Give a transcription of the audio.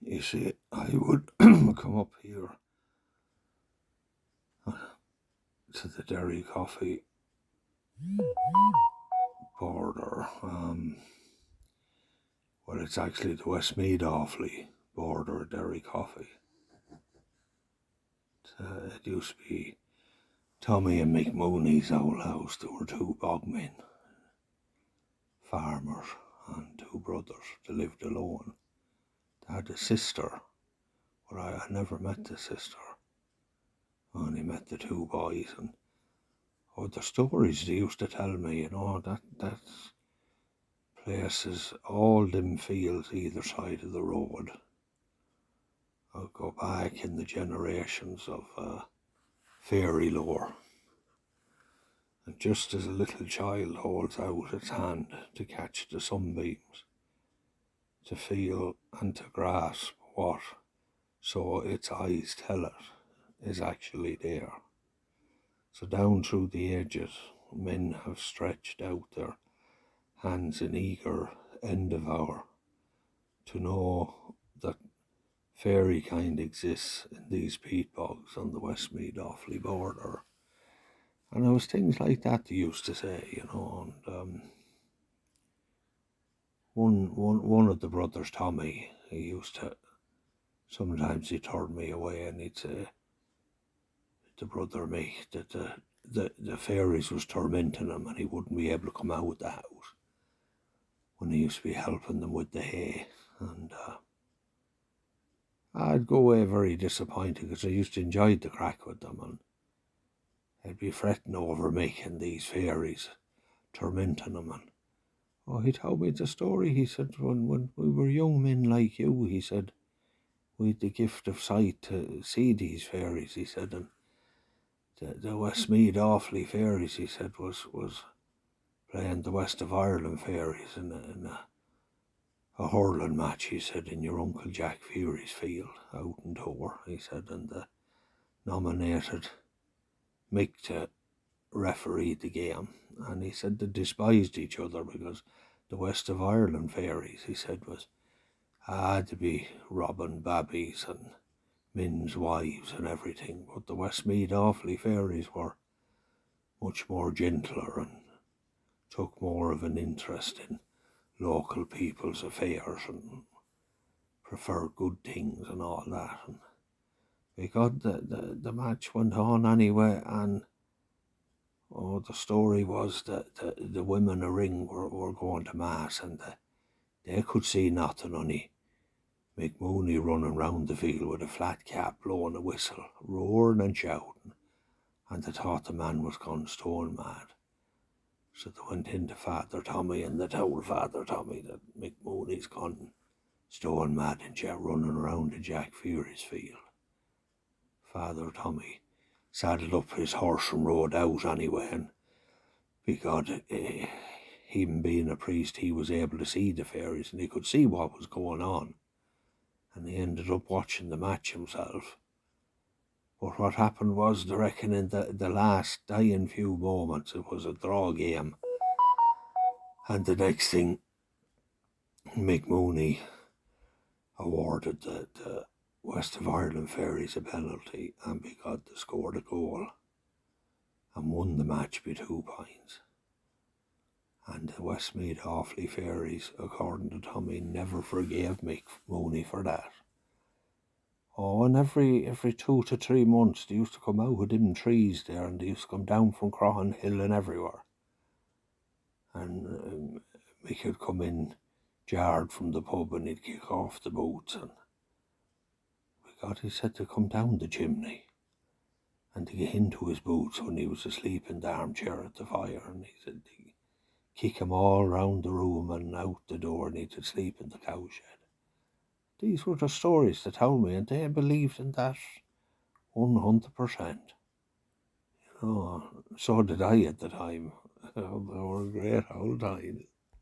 You see, I would come up here to the Derry Coffee border. Well, it's actually the Westmeath Offaly border of Derry Coffee. It used to be Tommy and Mick Mooney's old house. There were two bogmen, farmers, and two brothers. They lived alone. They had a sister, but I never met the sister. I only met the two boys, and the stories they used to tell me, that places, all them fields either side of the road. I'll go back in the generations of fairy lore. And just as a little child holds out its hand to catch the sunbeams, to feel and to grasp what, so its eyes tell it, is actually there. So down through the ages, men have stretched out their hands in eager endeavour to know that fairy kind exists in these peat bogs on the Westmeath Offaly border. And it was things like that they used to say, and one of the brothers, Tommy, he used to, sometimes he'd turn me away and he'd say, the brother Mick, that the fairies was tormenting him and he wouldn't be able to come out of the house when he used to be helping them with the hay. And I'd go away very disappointed because I used to enjoy the crack with them, and they'd be fretting over making these fairies, tormenting them. And he told me the story. He said, when we were young men like you, he said, we had the gift of sight to see these fairies, he said, and the Westmeath Offaly fairies, he said, was playing the West of Ireland fairies in a hurling match, he said, in your Uncle Jack Fury's field out in Tor, he said, and they nominated Mick to referee the game, and he said they despised each other because the West of Ireland fairies, he said, had to be robbing babbies and men's wives and everything, but the Westmeath Offaly fairies were much more gentler and took more of an interest in local people's affairs and preferred good things and all that. And because the match went on anyway, and the story was that the women a ring were going to mass, and they could see nothing, only Mick Mooney running round the field with a flat cap, blowing a whistle, roaring and shouting, and they thought the man was gone stone mad. So they went into Father Tommy, and they told Father Tommy that Mick Mooney's gone stone mad and running around in Jack Fury's field. Father Tommy saddled up his horse and rode out anyway, and because him being a priest, he was able to see the fairies and he could see what was going on, and he ended up watching the match himself. But what happened was, they reckon in the last dying few moments, it was a draw game, and the next thing, Mick Mooney awarded the West of Ireland fairies a penalty, and because they scored a goal and won the match by 2 points. And the Westmeath Offaly fairies, according to Tommy, never forgave Mick Mooney for that. And every 2 to 3 months they used to come out of them trees there, and they used to come down from Crohan Hill and everywhere. And Mick would come in jarred from the pub and he'd kick off the boots, and he said to come down the chimney and to get into his boots when he was asleep in the armchair at the fire, and he said to kick him all round the room and out the door, and he'd sleep in the cowshed. These were the stories they told me, and they believed in that 100%. So did I at the time. They were great old times.